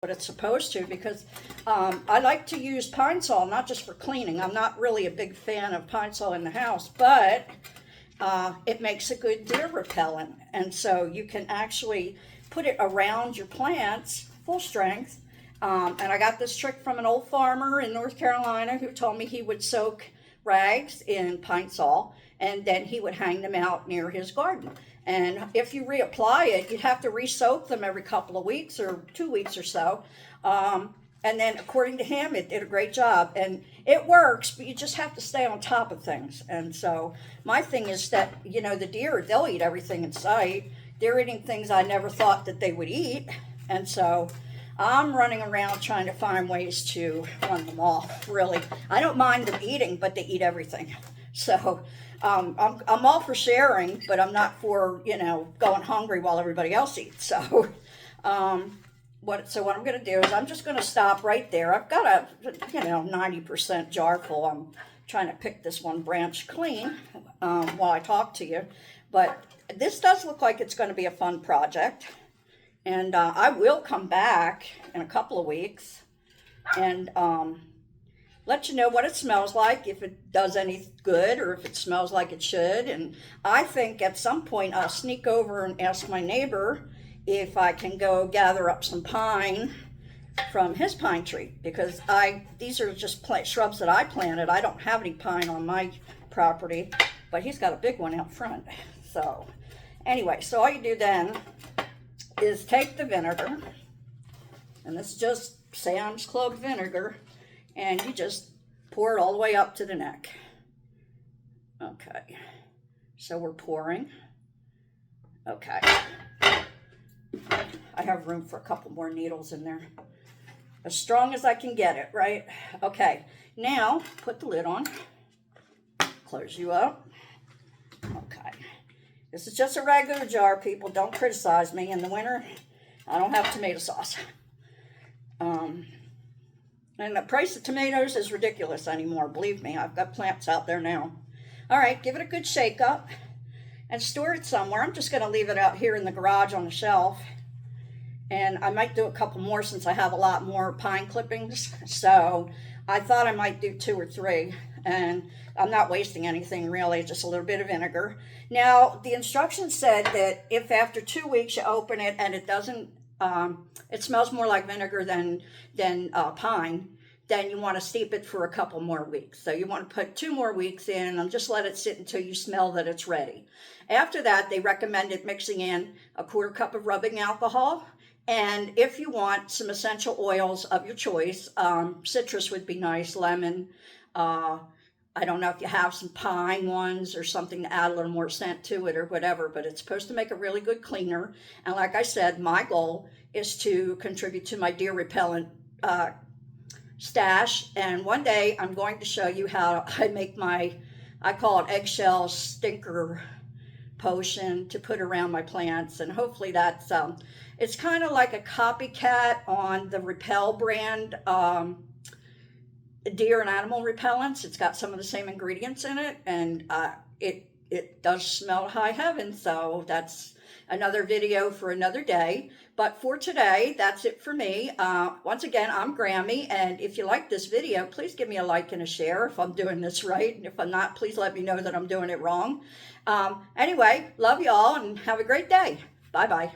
what it's supposed to, because I like to use Pine Sol, not just for cleaning. I'm not really a big fan of Pine Sol in the house, but it makes a good deer repellent. And so you can actually put it around your plants, full strength. And I got this trick from an old farmer in North Carolina who told me he would soak rags in Pine Sol and then he would hang them out near his garden. And if you reapply it, you'd have to re-soak them every couple of weeks or 2 weeks or so. And then according to him, it did a great job. And it works, but you just have to stay on top of things. And so my thing is that, you know, the deer, they'll eat everything in sight. They're eating things I never thought that they would eat. And so I'm running around trying to find ways to run them off, really. I don't mind them eating, but they eat everything. So I'm all for sharing, but I'm not for, you know, going hungry while everybody else eats. So what I'm going to do is I'm just going to stop right there. I've got a, 90% jar full. I'm trying to pick this one branch clean while I talk to you. But this does look like it's going to be a fun project. And I will come back in a couple of weeks and let you know what it smells like, if it does any good or if it smells like it should. And I think at some point I'll sneak over and ask my neighbor if I can go gather up some pine from his pine tree, because these are just shrubs that I planted. I don't have any pine on my property, but he's got a big one out front. So anyway, so all you do then is take the vinegar, and this is just Sam's Club vinegar, and you just pour it all the way up to the neck. Okay, so we're pouring. Okay, I have room for a couple more needles in there. As strong as I can get it, right? Okay, now put the lid on, close you up. Okay. This is just a regular jar, people. Don't criticize me. In the winter, I don't have tomato sauce. And the price of tomatoes is ridiculous anymore. Believe me, I've got plants out there now. All right, give it a good shake up and store it somewhere. I'm just going to leave it out here in the garage on the shelf. And I might do a couple more since I have a lot more pine clippings. So I thought I might do 2 or 3. And I'm not wasting anything really, just a little bit of vinegar. Now, the instructions said that if after 2 weeks you open it and it doesn't, it smells more like vinegar than pine, then you want to steep it for a couple more weeks. So you want to put 2 more weeks in and just let it sit until you smell that it's ready. After that, they recommended mixing in a 1/4 cup of rubbing alcohol. And if you want some essential oils of your choice, citrus would be nice, lemon. I don't know if you have some pine ones or something to add a little more scent to it or whatever, but it's supposed to make a really good cleaner. And like I said, my goal is to contribute to my deer repellent stash. And one day I'm going to show you how I make I call it eggshell stinker potion to put around my plants. And hopefully that's, it's kind of like a copycat on the Repel brand deer and animal repellents. It's got some of the same ingredients in it, and it does smell high heaven. So that's another video for another day. But for today, that's it for me. Once again, I'm Grammy, and if you like this video, please give me a like and a share if I'm doing this right. And if I'm not, please let me know that I'm doing it wrong. Anyway, love you all and have a great day. Bye-bye.